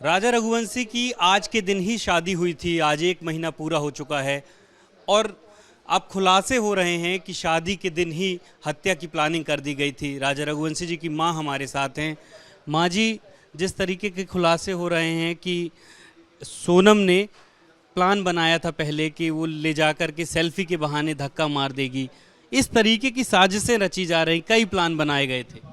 राजा रघुवंशी की आज के दिन ही शादी हुई थी। आज एक महीना पूरा हो चुका है और अब खुलासे हो रहे हैं कि शादी के दिन ही हत्या की प्लानिंग कर दी गई थी। राजा रघुवंशी जी की मां हमारे साथ हैं। मां जी, जिस तरीके के खुलासे हो रहे हैं कि सोनम ने प्लान बनाया था पहले कि वो ले जाकर के सेल्फी के बहाने धक्का मार देगी, इस तरीके की साजिशें रची जा रही, कई प्लान बनाए गए थे।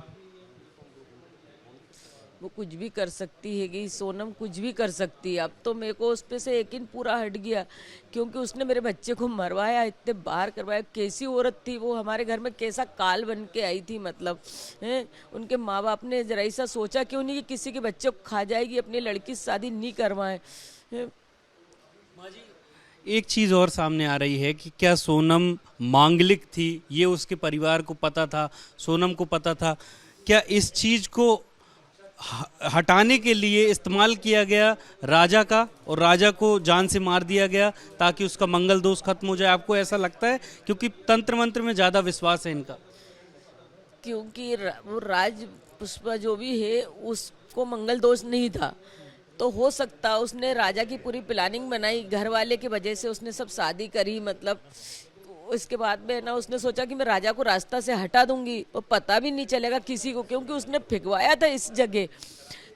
वो कुछ भी कर सकती है कि सोनम कुछ भी कर सकती है। अब तो मेरे को उस पे से यकीन पूरा हट गया, क्योंकि उसने मेरे बच्चे को मरवाया, इतने बार करवाया। कैसी औरत थी वो, हमारे घर में कैसा काल बन के आई थी। मतलब हैं, उनके माँ बाप ने जरा ऐसा सोचा क्यों नहीं कि किसी के बच्चे को खा जाएगी, अपनी लड़की से शादी नहीं करवाए। एक चीज और सामने आ रही है कि क्या सोनम मांगलिक थी, ये उसके परिवार को पता था, सोनम को पता था। क्या इस चीज को हटाने के लिए इस्तेमाल किया गया राजा का, और राजा को जान से मार दिया गया ताकि उसका मंगल दोष खत्म हो जाए? आपको ऐसा लगता है? क्योंकि तंत्र मंत्र में ज्यादा विश्वास है इनका। क्योंकि वो राज पुष्पा जो भी है उसको मंगल दोष नहीं था, तो हो सकता उसने राजा की पूरी प्लानिंग बनाई, घर वाले की वजह से उसने सब शादी करी। मतलब इसके बाद में ना उसने सोचा कि मैं राजा को रास्ता से हटा दूंगी और पता भी नहीं चलेगा किसी को, क्योंकि उसने फिकवाया था इस जगह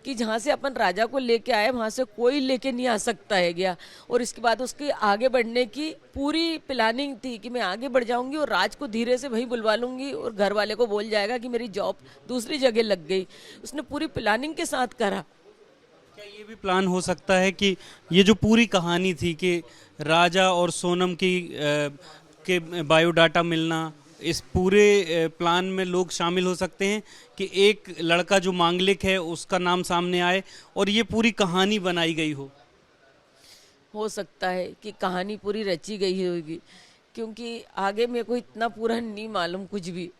कि जहाँ से अपन राजा को लेके आए वहाँ से कोई लेके नहीं आ सकता है गया। और इसके बाद उसके आगे बढ़ने की पूरी प्लानिंग थी कि मैं आगे बढ़ जाऊंगी और राज को धीरे से वहीं बुलवा लूंगी और घर वाले को बोल जाएगा कि मेरी जॉब दूसरी जगह लग गई। उसने पूरी प्लानिंग के साथ करा। क्या ये भी प्लान हो सकता है कि ये जो पूरी कहानी थी कि राजा और सोनम की के बायोडाटा मिलना, इस पूरे प्लान में लोग शामिल हो सकते हैं कि एक लड़का जो मांगलिक है उसका नाम सामने आए और ये पूरी कहानी बनाई गई हो सकता है कि कहानी पूरी रची गई होगी, क्योंकि आगे मेरे को इतना पूरा नहीं मालूम कुछ भी।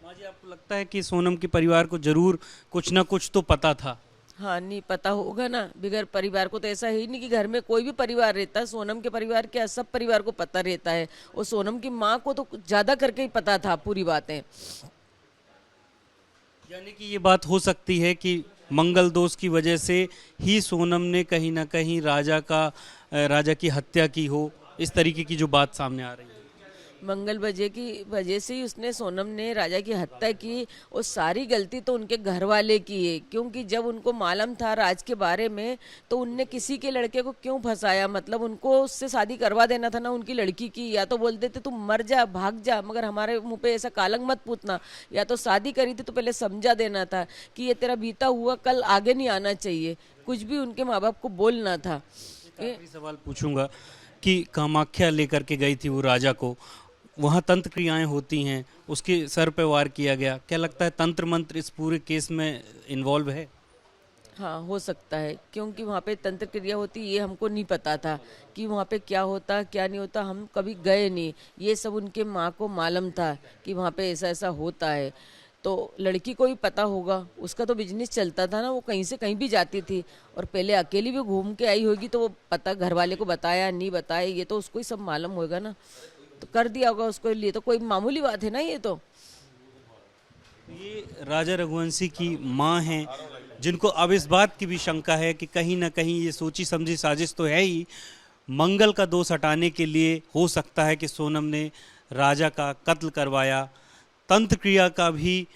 माँ जी, आपको लगता है कि सोनम के परिवार को जरूर कुछ ना कुछ तो पता था? हाँ, नहीं पता होगा ना, बिगर परिवार को तो ऐसा है ही नहीं कि घर में कोई भी परिवार रहता है। सोनम के परिवार क्या, सब परिवार को पता रहता है, और सोनम की माँ को तो कुछ ज्यादा करके ही पता था पूरी बातें। यानी कि ये बात हो सकती है कि मंगल दोष की वजह से ही सोनम ने कहीं ना कहीं राजा की हत्या की हो, इस तरीके की जो बात सामने आ रही है। मंगल वजह की वजह से ही उसने, सोनम ने राजा की हत्या की। और सारी गलती तो उनके घर वाले की है, क्योंकि जब उनको मालूम था राज के बारे में तो उनने किसी के लड़के को क्यों फंसाया। मतलब उनको उससे शादी करवा देना था ना उनकी लड़की की, या तो बोल देते तुम मर जा, भाग जा, मगर हमारे मुंह पे ऐसा कालंग मत पूतना। या तो शादी करी थी तो पहले समझा देना था कि ये तेरा बीता हुआ कल आगे नहीं आना चाहिए, कुछ भी उनके माँ बाप को बोलना था। आखिरी सवाल पूछूंगा कि कामाख्या लेकर के गई थी वो राजा को, वहाँ तंत्र क्रियाएं होती हैं, उसके सर पे वार किया गया। क्या लगता है तंत्र मंत्र इस पूरे केस में इन्वॉल्व है? हाँ, हो सकता है, क्योंकि वहाँ पे तंत्र क्रिया होती ये हमको नहीं पता था कि वहाँ पे क्या होता क्या नहीं होता। हम कभी गए नहीं, ये सब उनके माँ को मालूम था कि वहाँ पे ऐसा ऐसा होता है। तो लड़की को भी पता होगा, उसका तो बिजनेस चलता था ना, वो कहीं से कहीं भी जाती थी, और पहले अकेली भी घूम के आई होगी, तो वो पता घर वाले को बताया नहीं बताया, ये तो उसको ही सब मालूम होगा ना, तो कर दिया होगा उसको लिए। तो कोई मामूली बात है ना ये तो। ये राजा रघुवंशी की मां हैं, जिनको अब इस बात की भी शंका है कि कहीं ना कहीं ये सोची समझी साजिश तो है ही। मंगल का दोष हटाने के लिए हो सकता है कि सोनम ने राजा का कत्ल करवाया। तंत्र क्रिया का भी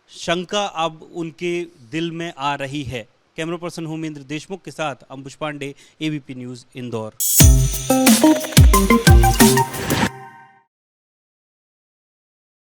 शंका अब उनके दिल में आ रही है। कैमरा पर्सन होमेंद्र देशमुख के साथ अंकुश पांडे, एबीपी न्यूज़, इंदौर।